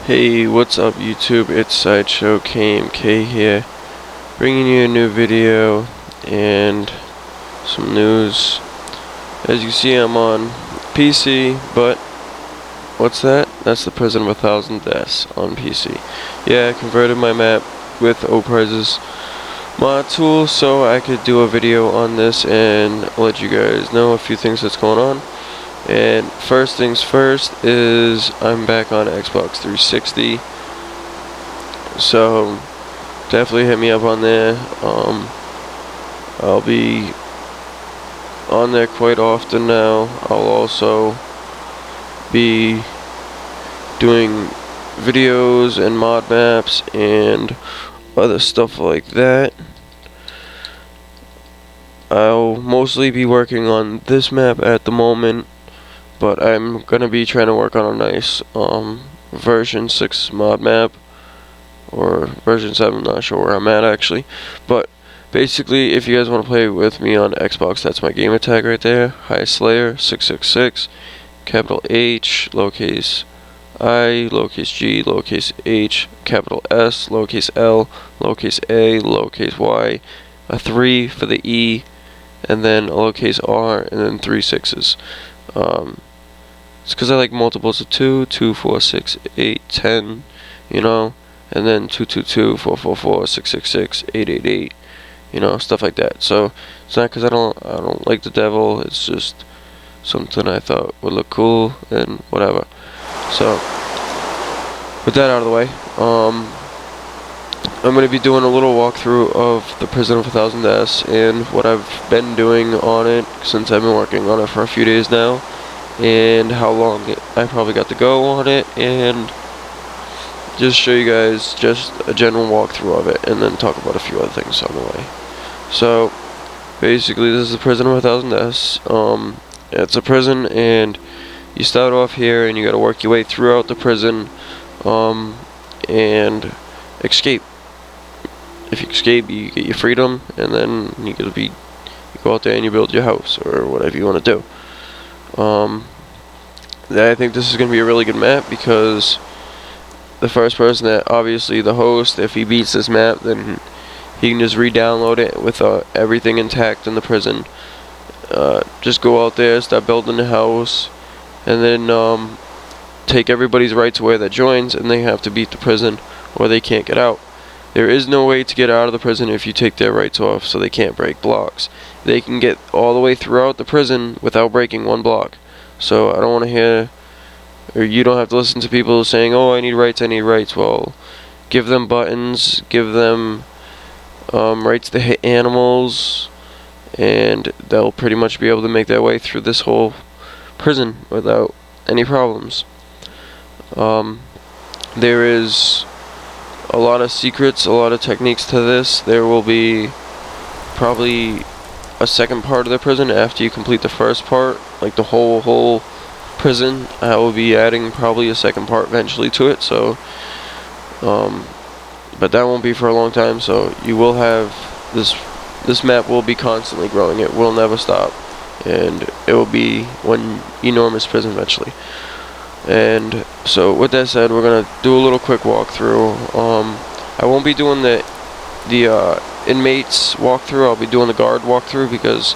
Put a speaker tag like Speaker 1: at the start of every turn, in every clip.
Speaker 1: Hey, what's up YouTube? It's Sideshow KMK here, bringing you a new video and some news. As you can see, I'm on PC, but what's that? That's the Prison of 1,000 Deaths on PC. Yeah, I converted my map with plzzz mod tool so I could do a video on this and let you guys know a few things that's going on. And first things first is I'm back on Xbox 360, so definitely hit me up on there. I'll be on there quite often now. I'll also be doing videos and mod maps and other stuff like that. I'll mostly be working on this map at the moment, but I'm gonna be trying to work on a nice version 6 mod map, or version 7, I'm not sure where I'm at actually. But basically, if you guys want to play with me on Xbox, that's my gamer tag right there, High Slayer 666, capital H, lowercase I, lowercase G, lowercase H, capital S, lowercase L, lowercase A, lowercase Y, a 3 for the E, and then a lowercase R, and then 3 sixes. It's because I like multiples of 2, 2, 4, 6, 8, 10, you know, and then 2, 2, 2, 4, 4, 4, 6, 6, 6, 8, 8, 8, you know, stuff like that. So it's not because I don't like the devil. It's just something I thought would look cool and whatever. So with that out of the way, I'm going to be doing a little walkthrough of the Prison of 1,000 Deaths and what I've been doing on it since I've been working on it for a few days now, and how long I probably got to go on it, and just show you guys just a general walkthrough of it, and then talk about a few other things on the way. So basically, this is the Prison of 1,000 Deaths. It's a prison, and you start off here and you got to work your way throughout the prison and escape. If you escape, you get your freedom, and then you go out there and you build your house or whatever you want to do. I think this is going to be a really good map, because the first person that, obviously the host, if he beats this map, then he can just re-download it with everything intact in the prison. Just go out there, start building the house, and then take everybody's rights away that joins, and they have to beat the prison or they can't get out. There is no way to get out of the prison if you take their rights off, so they can't break blocks. They can get all the way throughout the prison without breaking one block. So I don't want to hear, or you don't have to listen to people saying, oh, I need rights, I need rights. Well, give them buttons, give them rights to hit animals, and they'll pretty much be able to make their way through this whole prison without any problems. There is a lot of secrets, a lot of techniques to this. There will be probably a second part of the prison after you complete the first part, like the whole prison. I will be adding probably a second part eventually to it, so but that won't be for a long time. So you will have this map will be constantly growing. It will never stop, and it will be one enormous prison eventually. And so with that said, we're gonna do a little quick walkthrough. I won't be doing the inmates walkthrough. I'll be doing the guard walkthrough, because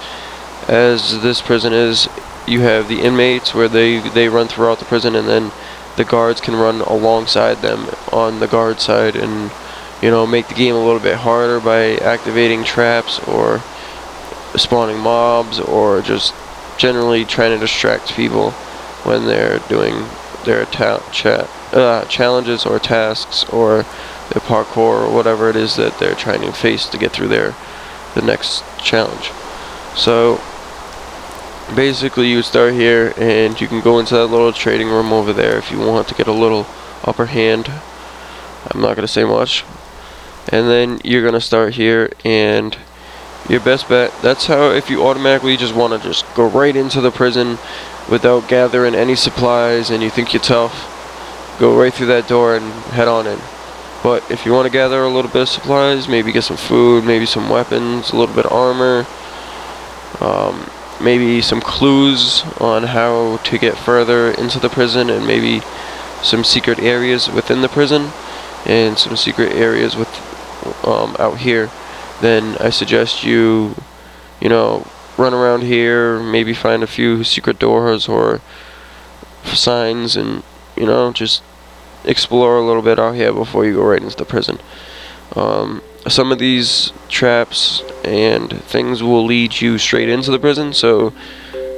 Speaker 1: as this prison is, you have the inmates where they run throughout the prison, and then the guards can run alongside them on the guard side, and you know, make the game a little bit harder by activating traps or spawning mobs, or just generally trying to distract people when they're doing their challenges or tasks or their parkour or whatever it is that they're trying to face to get through the next challenge. So basically, you start here, and you can go into that little trading room over there if you want to get a little upper hand. I'm not going to say much. And then you're going to start here, and your best bet, that's how, if you automatically just want to just go right into the prison without gathering any supplies and you think you're tough, go right through that door and head on in. But if you want to gather a little bit of supplies, maybe get some food, maybe some weapons, a little bit of armor, maybe some clues on how to get further into the prison, and maybe some secret areas within the prison and some secret areas with out here, then I suggest you know, run around here, maybe find a few secret doors or signs, and you know, just explore a little bit out here before you go right into the prison. Some of these traps and things will lead you straight into the prison, so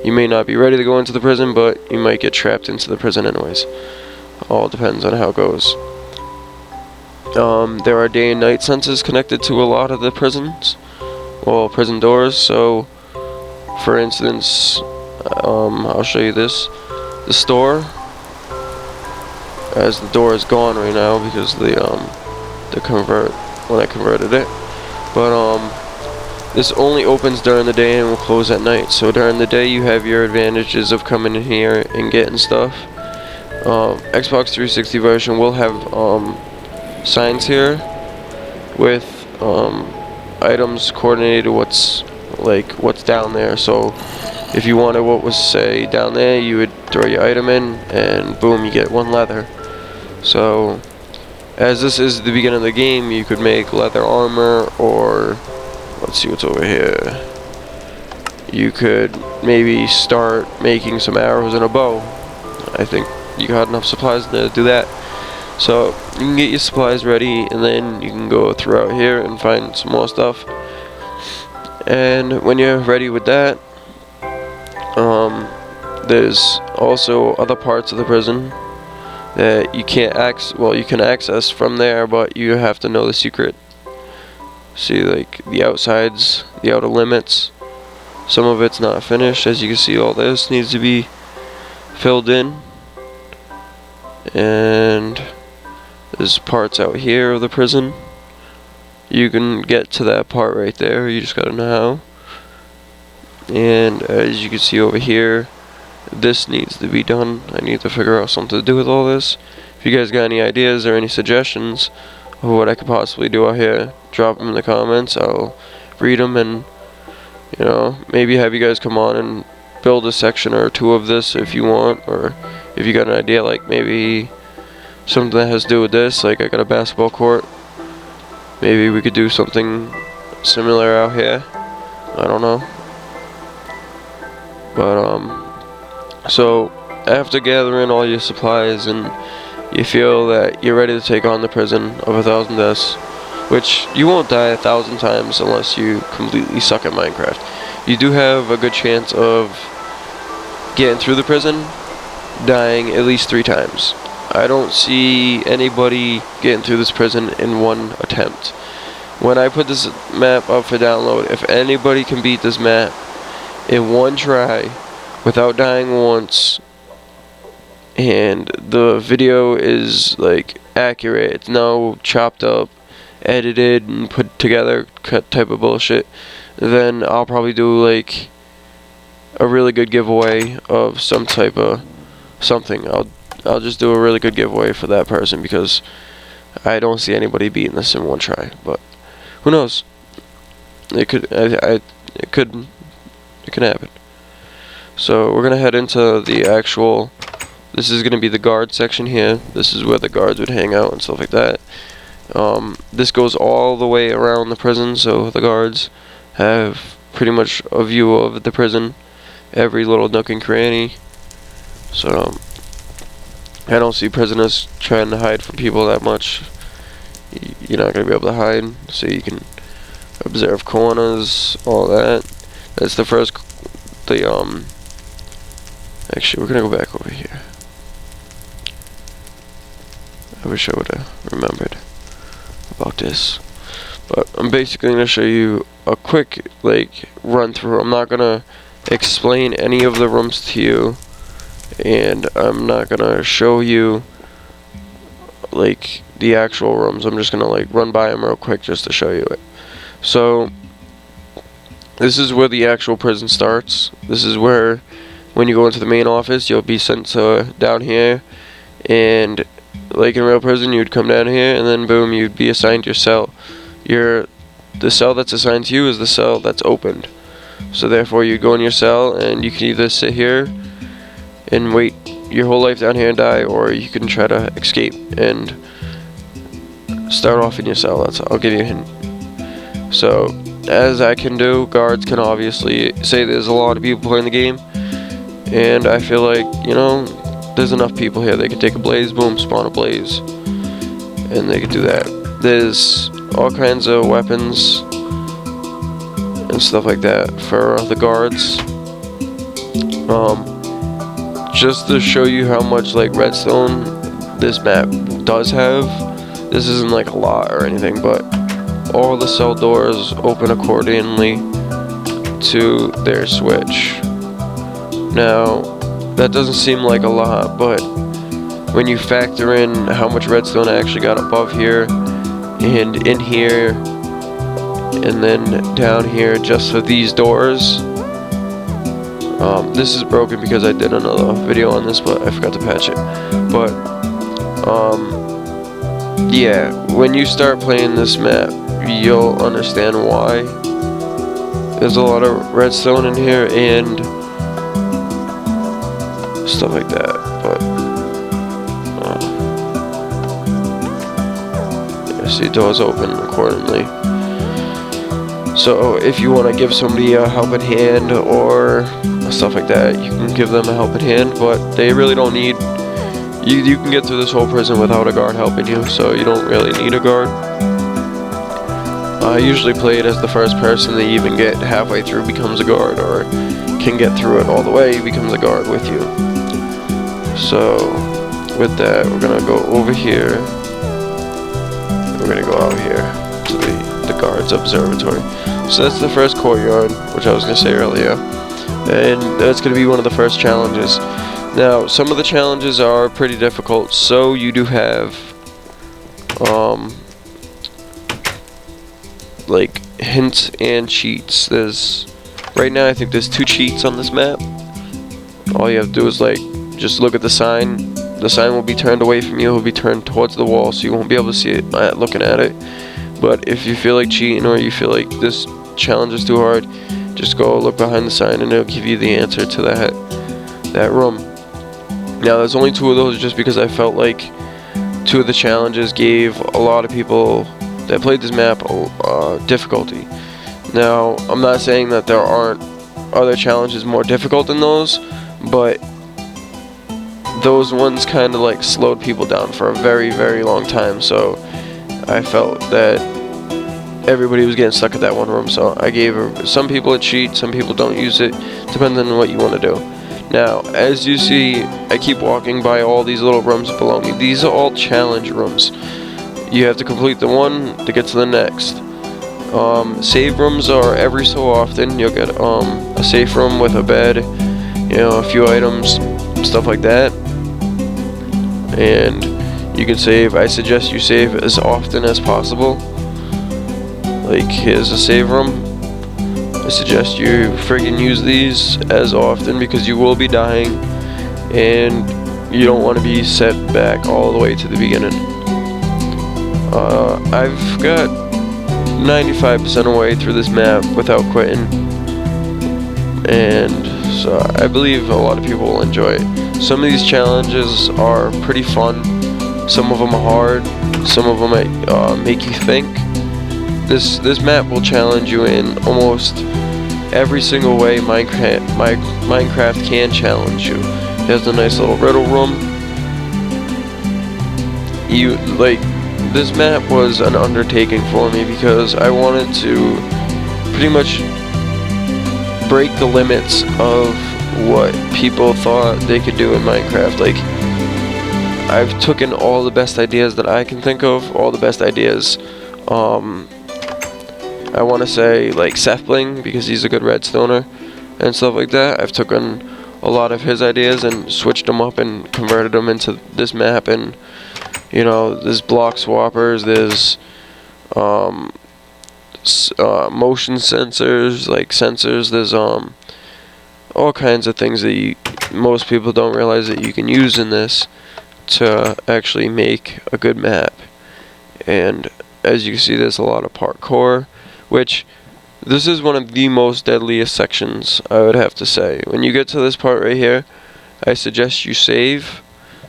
Speaker 1: you may not be ready to go into the prison, but you might get trapped into the prison anyways. All depends on how it goes. There are day and night sensors connected to a lot of the prisons, well, prison doors. So, for instance, I'll show you this. The store, as the door is gone right now because when I converted it, but this only opens during the day and will close at night. So during the day you have your advantages of coming in here and getting stuff. Xbox 360 version will have signs here with items coordinated what's down there. So if you wanted what was, say, down there, you would throw your item in and boom, you get 1 leather. So as this is the beginning of the game, you could make leather armor, or let's see what's over here. You could maybe start making some arrows and a bow. I think you got enough supplies to do that. So you can get your supplies ready, and then you can go throughout here and find some more stuff. And when you're ready with that, there's also other parts of the prison that you can't you can access from there, but you have to know the secret. See, like the outsides, the outer limits, some of it's not finished. As you can see, all this needs to be filled in. And there's parts out here of the prison. You can get to that part right there, you just gotta know how. And as you can see over here, this needs to be done. I need to figure out something to do with all this. If you guys got any ideas or any suggestions of what I could possibly do out here, drop them in the comments. I'll read them, and you know, maybe have you guys come on and build a section or 2 of this if you want, or if you got an idea, like maybe something that has to do with this, like I got a basketball court, maybe we could do something similar out here. I don't know. But so after gathering all your supplies and you feel that you're ready to take on the prison of 1,000 deaths, which you won't die 1,000 times unless you completely suck at Minecraft. You do have a good chance of getting through the prison, dying at least 3 times. I don't see anybody getting through this prison in 1 attempt. When I put this map up for download, if anybody can beat this map in 1 try without dying once, and the video is like accurate, it's no chopped up, edited and put together type of bullshit, then I'll probably do like a really good giveaway of some type of something. I'll just do a really good giveaway for that person, because I don't see anybody beating this in 1 try. But who knows? It could happen. So we're gonna head into the actual. This is gonna be the guard section here. This is where the guards would hang out and stuff like that. This goes all the way around the prison, so the guards have pretty much a view of the prison, every little nook and cranny. So I don't see prisoners trying to hide from people that much. You're not gonna be able to hide, so you can observe corners, all that. That's the first. Actually, we're gonna go back over here. I wish I would have remembered about this, but I'm basically gonna show you a quick run through. I'm not gonna explain any of the rooms to you, and I'm not gonna show you the actual rooms. I'm just gonna run by them real quick just to show you it. So this is where the actual prison starts. This is where, when you go into the main office, you'll be sent to down here, and like in real prison, you'd come down here, and then boom, you'd be assigned your cell. The cell that's assigned to you is the cell that's opened. So therefore, you go in your cell, and you can either sit here and wait your whole life down here and die, or you can try to escape and start off in your cell. I'll give you a hint. So, as I can do, guards can obviously say there's a lot of people playing the game, and I feel like, you know, there's enough people here. They can take a blaze, boom, spawn a blaze, and they can do that. There's all kinds of weapons and stuff like that for the guards. Just to show you how much like redstone this map does have, this isn't like a lot or anything, but all the cell doors open accordingly to their switch. Now, that doesn't seem like a lot, but when you factor in how much redstone I actually got above here and in here and then down here just for these doors, this is broken because I did another video on this, but I forgot to patch it. But yeah, when you start playing this map, you'll understand why there's a lot of redstone in here and stuff like that. But see, doors open accordingly. So if you want to give somebody a helping hand or stuff like that, you can give them a helping hand, but they really don't need, you can get through this whole prison without a guard helping you, so you don't really need a guard. I usually play it as the first person that even get halfway through becomes a guard, or can get through it all the way becomes a guard with you. So with that, we're gonna go over here. We're gonna go out here to the guards observatory. So that's the first courtyard, which I was gonna say earlier, and that's gonna be one of the first challenges. Now, some of the challenges are pretty difficult, so you do have like hints and cheats. Right now I think there's 2 cheats on this map. All you have to do is like just look at the sign. The sign will be turned away from you. It will be turned towards the wall, so you won't be able to see it looking at it. But if you feel like cheating, or you feel like this challenge is too hard, just go look behind the sign and it'll give you the answer to that room. Now there's only 2 of those just because I felt like 2 of the challenges gave a lot of people that played this map difficulty. Now, I'm not saying that there aren't other challenges more difficult than those, but those ones kind of like slowed people down for a very, very long time, so I felt that everybody was getting stuck at that one room, so I gave some people a cheat, some people don't use it, depending on what you want to do. Now, as you see, I keep walking by all these little rooms below me. These are all challenge rooms. You have to complete the one to get to the next. Save rooms are every so often. You'll get a safe room with a bed, you know, a few items, stuff like that. And you can save. I suggest you save as often as possible. Like, here's a save room. I suggest you friggin' use these as often because you will be dying and you don't want to be set back all the way to the beginning. I've got 95% of the way through this map without quitting, and so I believe a lot of people will enjoy it. Some of these challenges are pretty fun, some of them are hard, some of them make you think. This map will challenge you in almost every single way Minecraft can challenge you. It has a nice little riddle room. This map was an undertaking for me because I wanted to pretty much break the limits of what people thought they could do in Minecraft. Like, I've taken all the best ideas that I can think of, all the best ideas. I want to say like Sethbling, because he's a good redstoner and stuff like that. I've taken a lot of his ideas and switched them up and converted them into this map. And you know, there's block swappers, there's motion sensors, there's all kinds of things that most people don't realize that you can use in this to actually make a good map. And as you can see, there's a lot of parkour, which this is one of the most deadliest sections, I would have to say. When you get to this part right here, I suggest you save.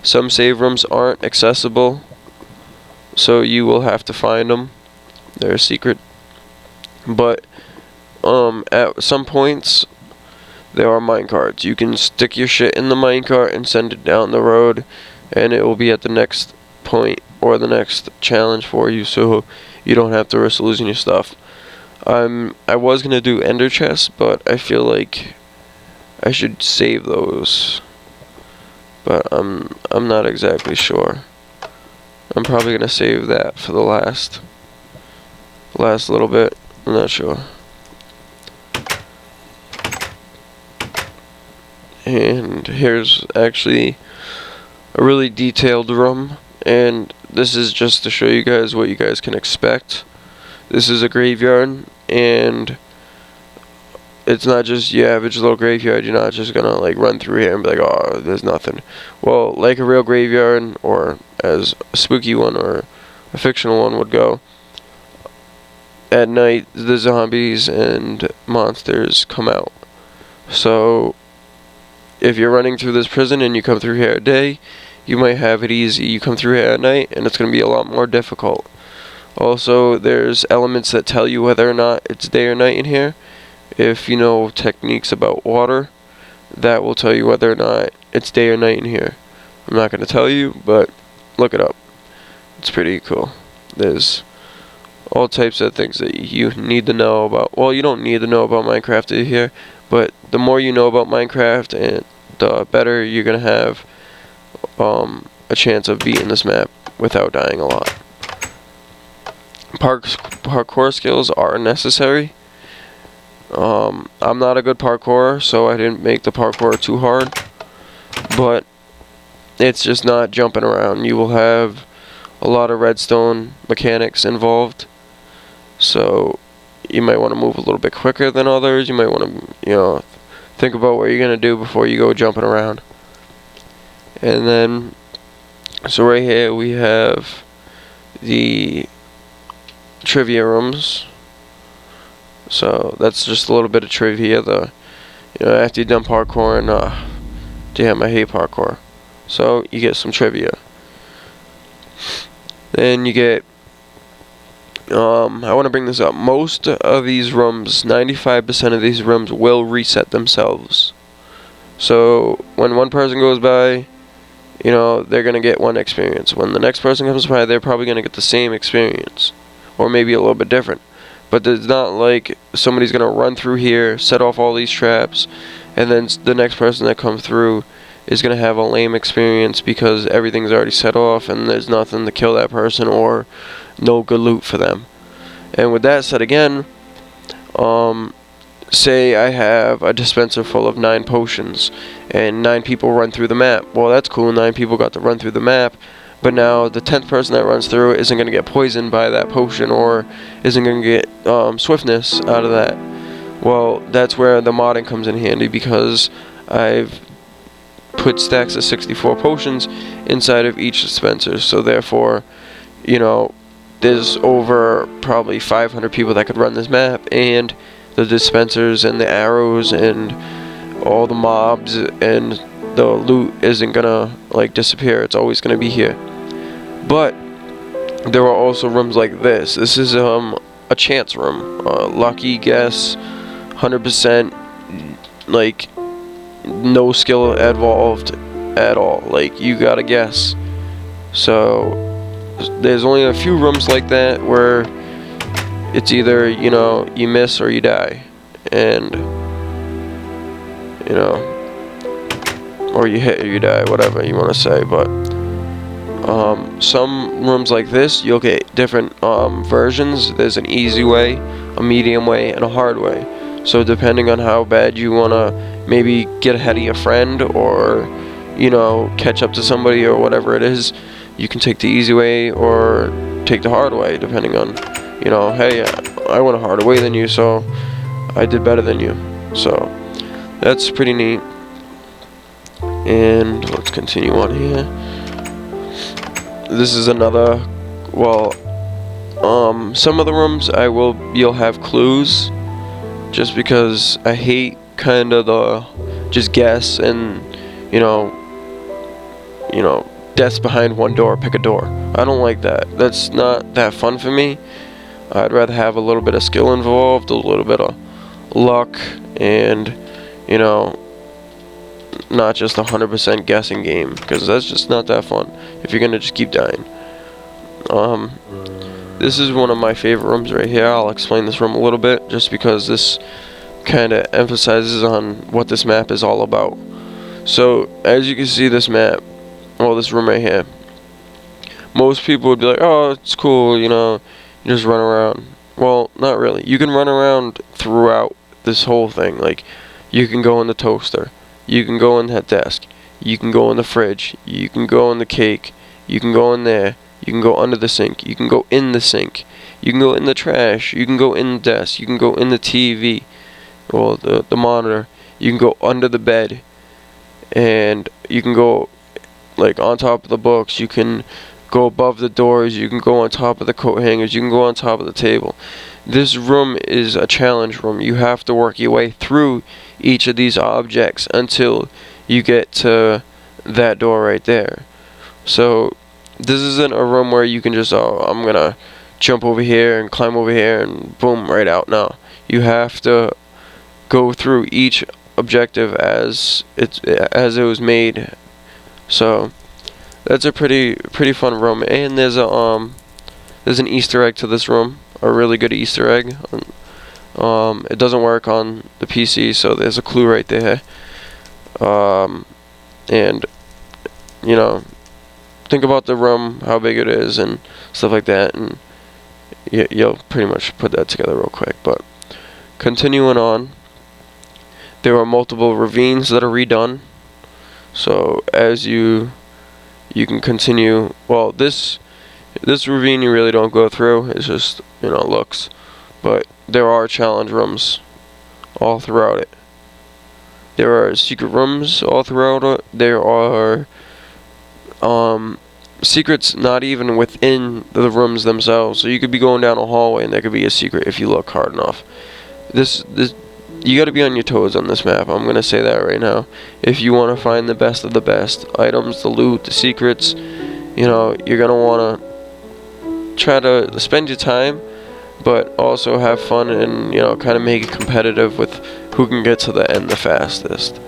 Speaker 1: Some save rooms aren't accessible, so you will have to find them. They're a secret. But at some points there are minecarts. You can stick your shit in the minecart and send it down the road, and it will be at the next point or the next challenge for you, so you don't have to risk losing your stuff. I was gonna do ender chests, but I feel like I should save those. But I'm not exactly sure. I'm probably gonna save that for the last little bit. I'm not sure. And here's actually a really detailed room, and this is just to show you guys what you guys can expect. This is a graveyard, and it's not just your average little graveyard. You're not just gonna like run through here and be like, oh, there's nothing. Well, like a real graveyard, or as a spooky one or a fictional one would go, at night the zombies and monsters come out. So if you're running through this prison and you come through here at day, you might have it easy. You come through here at night, and it's going to be a lot more difficult. Also, there's elements that tell you whether or not it's day or night in here. If you know techniques about water, that will tell you whether or not it's day or night in here. I'm not going to tell you, but look it up. It's pretty cool. There's all types of things that you need to know about. Well, you don't need to know about Minecraft here, but the more you know about Minecraft, and the better you're gonna have a chance of beating this map without dying a lot. Parkour skills are necessary. I'm not a good parkourer, so I didn't make the parkour too hard, but it's just not jumping around. You will have a lot of redstone mechanics involved, so you might want to move a little bit quicker than others. You might want to, think about what you're going to do before you go jumping around. And then, so right here we have the trivia rooms. So that's just a little bit of trivia. After you're done parkour, and damn, I hate parkour. So you get some trivia. Then you get, I want to bring this up. Most of these rooms, 95% of these rooms will reset themselves. So when one person goes by, they're going to get one experience. When the next person comes by, they're probably going to get the same experience, or maybe a little bit different. But it's not like somebody's going to run through here, set off all these traps, and then the next person that comes through is going to have a lame experience because everything's already set off and there's nothing to kill that person or no good loot for them. And with that said again, say I have a dispenser full of 9 potions and 9 people run through the map. Well, that's cool, 9 people got to run through the map, but now the 10th person that runs through isn't going to get poisoned by that potion or isn't going to get swiftness out of that. Well, that's where the modding comes in handy, because I've put stacks of 64 potions inside of each dispenser, so therefore, there's over probably 500 people that could run this map, and the dispensers and the arrows and all the mobs and the loot isn't gonna disappear. It's always gonna be here. But there are also rooms like this. This is a chance room, lucky guess, 100%, no skill involved at all. You gotta guess. So there's only a few rooms like that where it's either you miss or you die, and or you hit or you die, whatever you want to say. But some rooms like this, you'll get different versions. There's an easy way, a medium way, and a hard way. So depending on how bad you want to maybe get ahead of your friend, or catch up to somebody, or whatever it is, you can take the easy way or take the hard way, depending on, hey, I went a harder way than you, so I did better than you. So that's pretty neat. And let's continue on here. This is another, some of the rooms you'll have clues, just because I hate kind of the just guess and you know, deaths behind one door, pick a door. I don't like that. That's not that fun for me. I'd rather have a little bit of skill involved, a little bit of luck, and, not just 100% guessing game, because that's just not that fun if you're gonna just keep dying. This is one of my favorite rooms right here. I'll explain this room a little bit, just because this kind of emphasizes on what this map is all about. So, as you can see, this map, well, this room right here, most people would be like, oh, it's cool, you just run around. Well, not really. You can run around throughout this whole thing. Like, you can go in the toaster, you can go in that desk, you can go in the fridge, you can go in the cake, you can go in there, you can go under the sink, you can go in the sink, you can go in the trash, you can go in the desk, you can go in the TV, or the monitor, you can go under the bed, and you can go like on top of the books, you can go above the doors, you can go on top of the coat hangers, you can go on top of the table. This room is a challenge room. You have to work your way through each of these objects until you get to that door right there. So this isn't a room where you can just, oh, I'm gonna jump over here and climb over here and boom, right out. No, you have to go through each objective as it was made. So that's a pretty fun room, and there's an Easter egg to this room, a really good Easter egg. It doesn't work on the PC, so there's a clue right there. And think about the room, how big it is, and stuff like that, and you'll pretty much put that together real quick. But continuing on, there are multiple ravines that are redone. So as you can continue, well, this ravine you really don't go through, it's just, looks. But there are challenge rooms all throughout it. There are secret rooms all throughout it. There are secrets not even within the rooms themselves. So you could be going down a hallway and there could be a secret if you look hard enough. This you gotta be on your toes on this map. I'm gonna say that right now. If you wanna find the best of the best items, the loot, the secrets, you're gonna wanna try to spend your time, but also have fun and, kind of make it competitive with who can get to the end the fastest.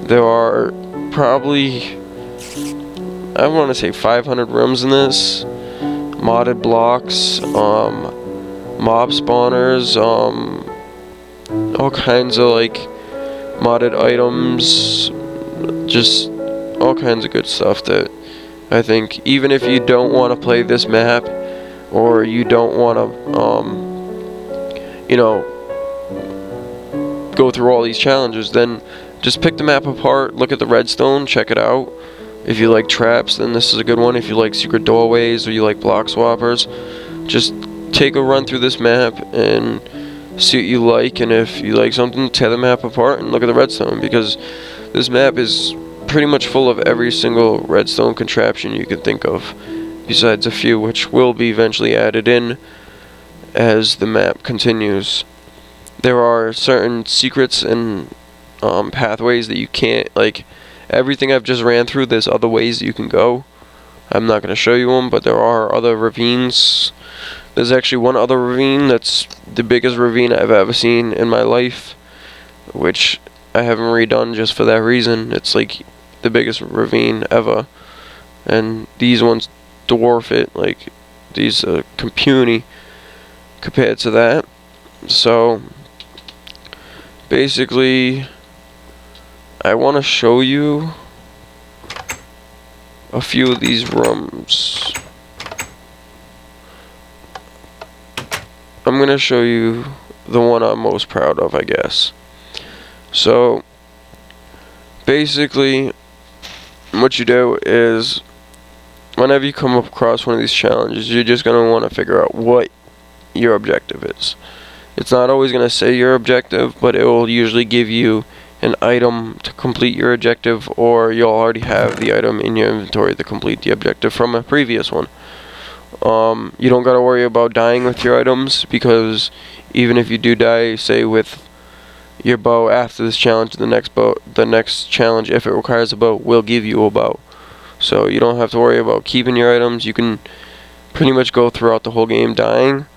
Speaker 1: There are probably, I want to say 500 rooms in this, modded blocks, mob spawners, all kinds of like modded items, just all kinds of good stuff that I think even if you don't want to play this map, or you don't want to go through all these challenges, then just pick the map apart, look at the redstone, check it out. If you like traps, then this is a good one. If you like secret doorways or you like block swappers, just take a run through this map and see what you like, and if you like something, tear the map apart and look at the redstone, because this map is pretty much full of every single redstone contraption you can think of, besides a few which will be eventually added in as the map continues. There are certain secrets and pathways that you can't, like everything I've just ran through, there's other ways that you can go. I'm not going to show you them, but there are other ravines. There's actually one other ravine that's the biggest ravine I've ever seen in my life, which I haven't redone just for that reason. It's like the biggest ravine ever, and these ones dwarf it. Like these puny compared to that. So basically, I want to show you a few of these rooms. I'm going to show you the one I'm most proud of, I guess. So basically, what you do is, whenever you come across one of these challenges, you're just going to want to figure out what your objective is. It's not always going to say your objective, but it will usually give you an item to complete your objective, or you'll already have the item in your inventory to complete the objective from a previous one. You don't got to worry about dying with your items, because even if you do die, say with, your bow after this challenge. The next challenge, if it requires a bow, will give you a bow. So you don't have to worry about keeping your items. You can pretty much go throughout the whole game dying,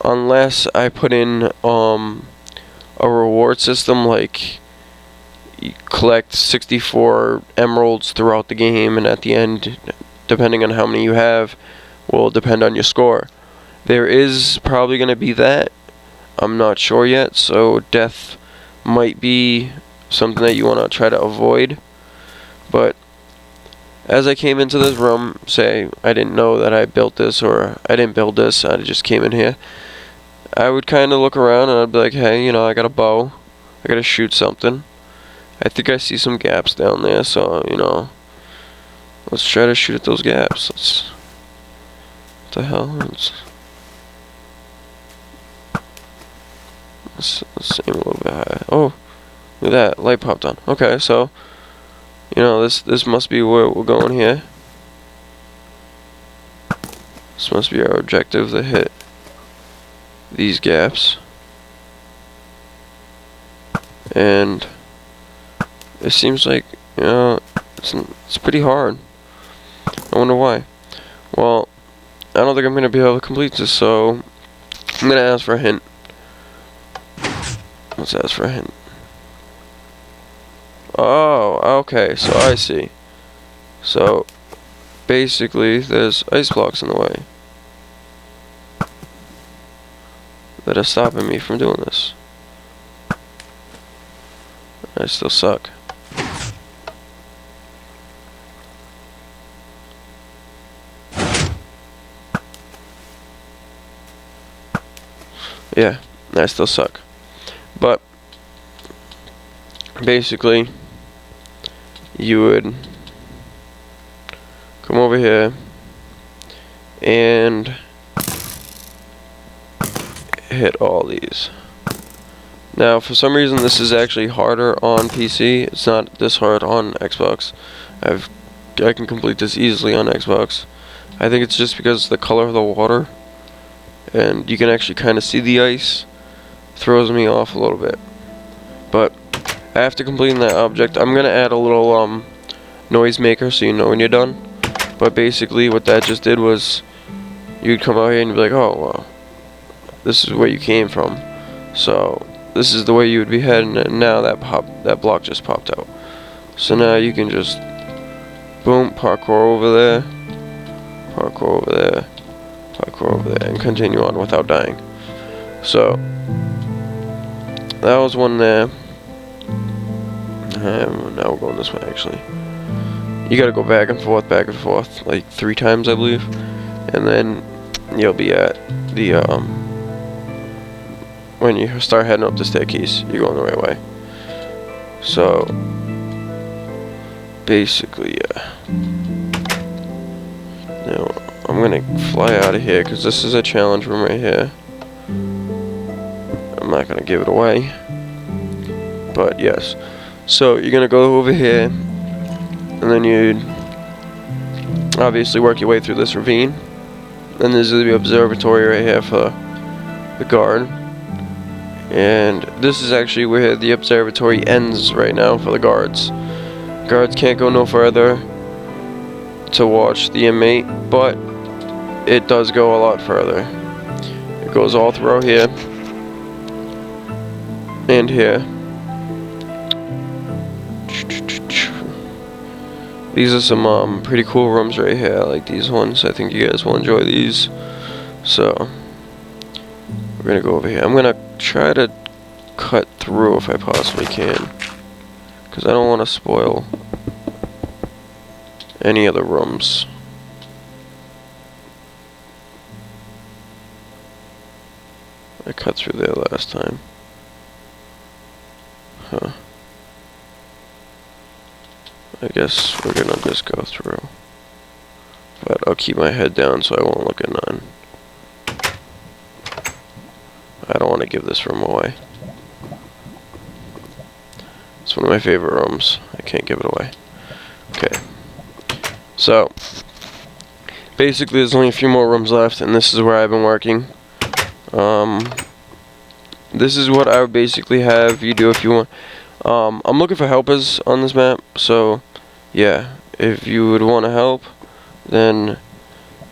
Speaker 1: unless I put in a reward system, like you collect 64 emeralds throughout the game, and at the end, depending on how many you have, will depend on your score. There is probably going to be that. I'm not sure yet, so death might be something that you want to try to avoid. But as I came into this room, say I didn't know that I built this, or I didn't build this, I just came in here, I would kind of look around and I'd be like, hey, you know, I got a bow, I gotta shoot something. I think I see some gaps down there, so, you know, let's try to shoot at those gaps. What the hell? Let's aim a little bit high. Oh, look at that, light popped on. Okay, so, you know, this must be where we're going here. This must be our objective, to hit these gaps. And it seems like, you know, it's pretty hard. I wonder why. Well, I don't think I'm going to be able to complete this, so I'm going to ask for a hint. Let's ask for a hint. Oh, okay, so I see. So, basically, there's ice blocks in the way that are stopping me from doing this. I still suck. Yeah, I still suck. But basically, you would come over here and hit all these. Now, for some reason, this is actually harder on PC. It's not this hard on Xbox. I can complete this easily on Xbox. I think it's just because the color of the water, and you can actually kind of see the ice, throws me off a little bit. But after completing that object, I'm gonna add a little noise maker so you know when you're done. But basically, what that just did was, you'd come out here and you'd be like, oh, well, this is where you came from. So this is the way you would be heading, and now that block just popped out. So now you can just boom, parkour over there, parkour over there, parkour over there, and continue on without dying. So that was one there. Now we're going this way, actually. You gotta go back and forth, like 3 times, I believe. And then you'll be at the, when you start heading up the staircase, you're going the right way. So, basically, yeah. Now, I'm gonna fly out of here, because this is a challenge room right here. I'm not gonna give it away. But, yes. So, you're gonna go over here, and then you'd obviously work your way through this ravine. Then there's the observatory right here for the guard. And this is actually where the observatory ends right now for the guards. Guards can't go no further to watch the inmate, but it does go a lot further. It goes all throughout here and here. These are some pretty cool rooms right here. I like these ones. I think you guys will enjoy these. So we're gonna go over here. I'm gonna try to cut through if I possibly can, because I don't want to spoil any of the rooms. I cut through there last time. Huh. I guess we're gonna just go through. But I'll keep my head down so I won't look at none. I don't want to give this room away. It's one of my favorite rooms. I can't give it away. Okay. So, basically there's only a few more rooms left, and this is where I've been working. this is what I would basically have you do if you want. I'm looking for helpers on this map, so yeah, if you would want to help, then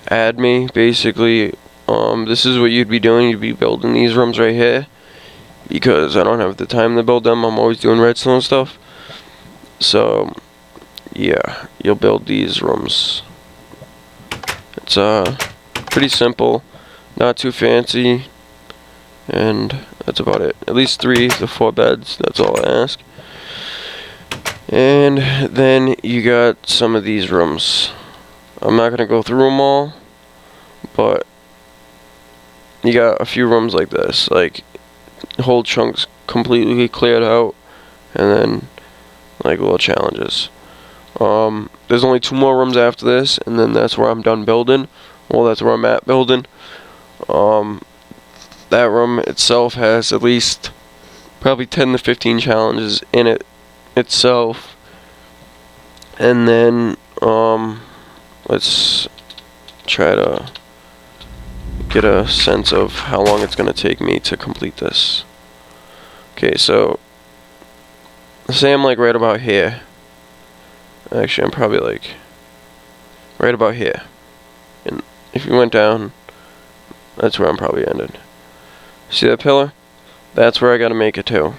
Speaker 1: add me. Basically, this is what you'd be doing. You'd be building these rooms right here, because I don't have the time to build them. I'm always doing redstone stuff. So yeah, you'll build these rooms. It's pretty simple, not too fancy, and that's about it. At least 3 to 4 beds, that's all I ask. And then you got some of these rooms. I'm not gonna go through them all, but you got a few rooms like this, like whole chunks completely cleared out, and then like little challenges. There's only 2 more rooms after this, and then that's where I'm done building. Well, that's where I'm at building. That room itself has at least probably 10 to 15 challenges in it itself. And then let's try to get a sense of how long it's going to take me to complete this. Okay, so say I'm like right about here. Actually, I'm probably like right about here. And if you went down, that's where I'm probably ended. See that pillar? That's where I gotta make it to.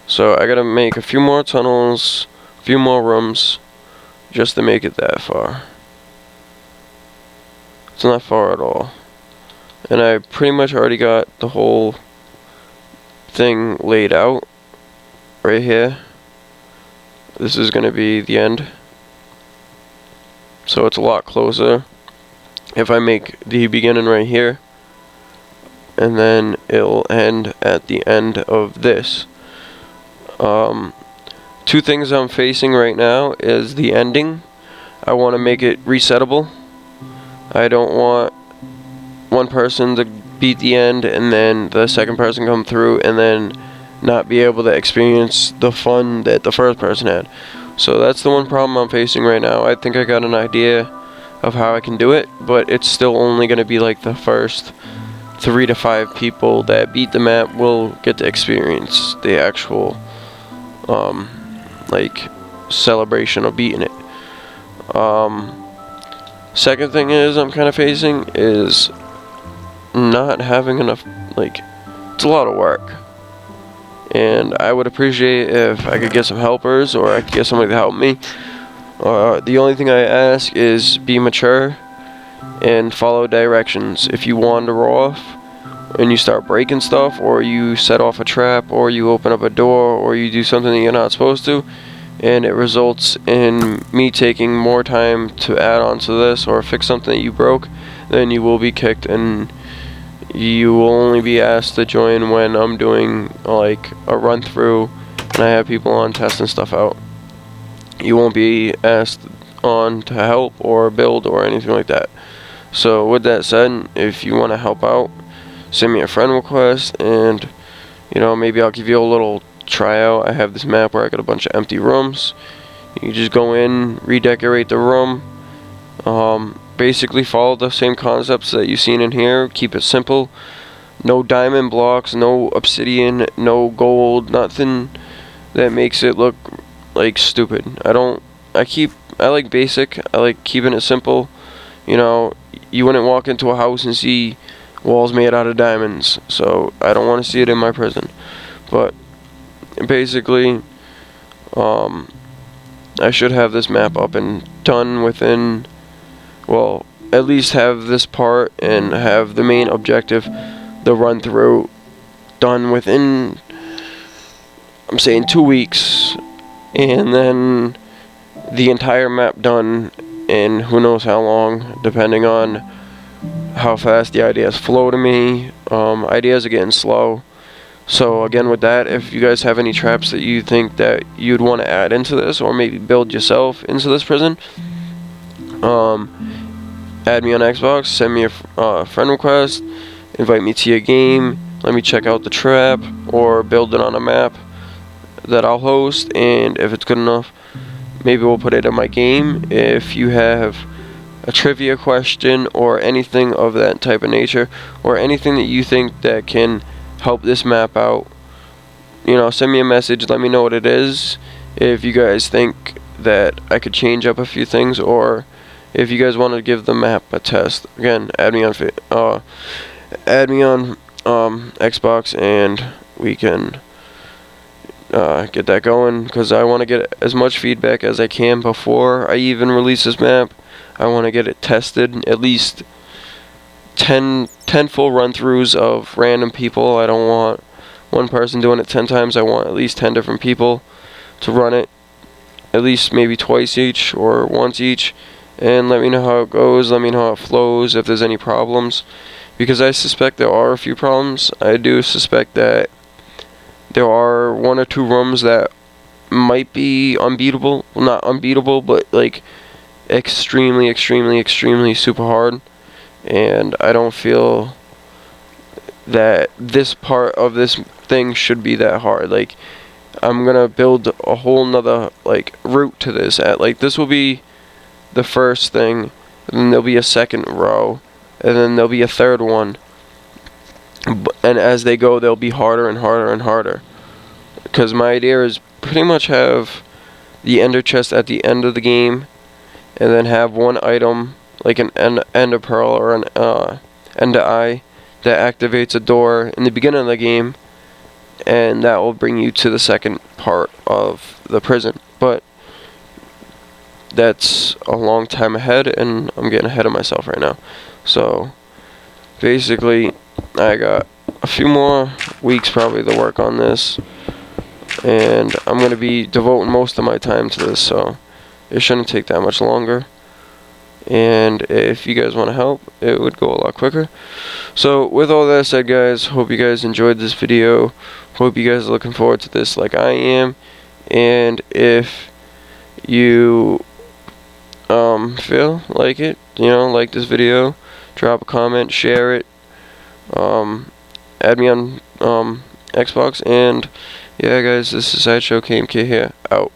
Speaker 1: So I gotta make a few more tunnels, a few more rooms, just to make it that far. It's not far at all. And I pretty much already got the whole thing laid out right here. This is gonna be the end. So it's a lot closer if I make the beginning right here, and then it'll end at the end of this. 2 things I'm facing right now is the ending. I want to make it resettable. I don't want one person to beat the end and then the second person come through and then not be able to experience the fun that the first person had. So that's the one problem I'm facing right now. I think I got an idea of how I can do it, but it's still only going to be like the first 3 to 5 people that beat the map will get to experience the actual like celebration of beating it. Second thing is I'm kind of facing is not having enough, like, it's a lot of work. And I would appreciate if I could get some helpers, or I could get somebody to help me. The only thing I ask is be mature and follow directions. If you wander off and you start breaking stuff, or you set off a trap, or you open up a door, or you do something that you're not supposed to, and it results in me taking more time to add on to this or fix something that you broke, then you will be kicked, and you will only be asked to join when I'm doing like a run through and I have people on testing stuff out. You won't be asked on to help or build or anything like that. So with that said, if you want to help out, send me a friend request, and you know, maybe I'll give you a little tryout. I have this map where I got a bunch of empty rooms. You just go in, redecorate the room, basically follow the same concepts that you've seen in here. Keep it simple. No diamond blocks, no obsidian, no gold, nothing that makes it look like stupid. I like basic. I like keeping it simple. You know, you wouldn't walk into a house and see walls made out of diamonds, so I don't want to see it in my prison. But basically, I should have this map up and done within, well, at least have this part and have the main objective, the run through, done within, I'm saying 2 weeks, and then the entire map done in who knows how long, depending on how fast the ideas flow to me. Ideas are getting slow. So again, with that, if you guys have any traps that you think that you'd want to add into this, or maybe build yourself into this prison, add me on Xbox, send me a friend request, invite me to your game, let me check out the trap, or build it on a map that I'll host, and if it's good enough, maybe we'll put it in my game. If you have a trivia question or anything of that type of nature, or anything that you think that can help this map out, send me a message, let me know what it is. If you guys think that I could change up a few things, or if you guys want to give the map a test, again, add me on Xbox, and we can get that going, because I want to get as much feedback as I can before I even release this map. I want to get it tested, at least 10 full run-throughs of random people. I don't want one person doing it 10 times. I want at least 10 different people to run it, at least maybe twice each or once each, and let me know how it goes, let me know how it flows, if there's any problems, because I suspect there are a few problems. I do suspect that there are 1 or 2 rooms that might be unbeatable. Well, not unbeatable, but like extremely super hard, and I don't feel that this part of this thing should be that hard. Like, I'm gonna build a whole nother route to this. This will be the first thing, and then there'll be a second row, and then there'll be a third one, and as they go, they'll be harder and harder and harder, because my idea is pretty much have the ender chest at the end of the game, and then have one item like an ender pearl or an ender eye that activates a door in the beginning of the game, and that will bring you to the second part of the prison. But that's a long time ahead, and I'm getting ahead of myself right now. So basically, I got a few more weeks probably to work on this, and I'm going to be devoting most of my time to this, so it shouldn't take that much longer. And if you guys want to help, it would go a lot quicker. So with all that said, guys, hope you guys enjoyed this video. Hope you guys are looking forward to this like I am. And if you feel like it, like this video, drop a comment, share it, add me on Xbox, and yeah, guys, this is Sideshow KMK here, out.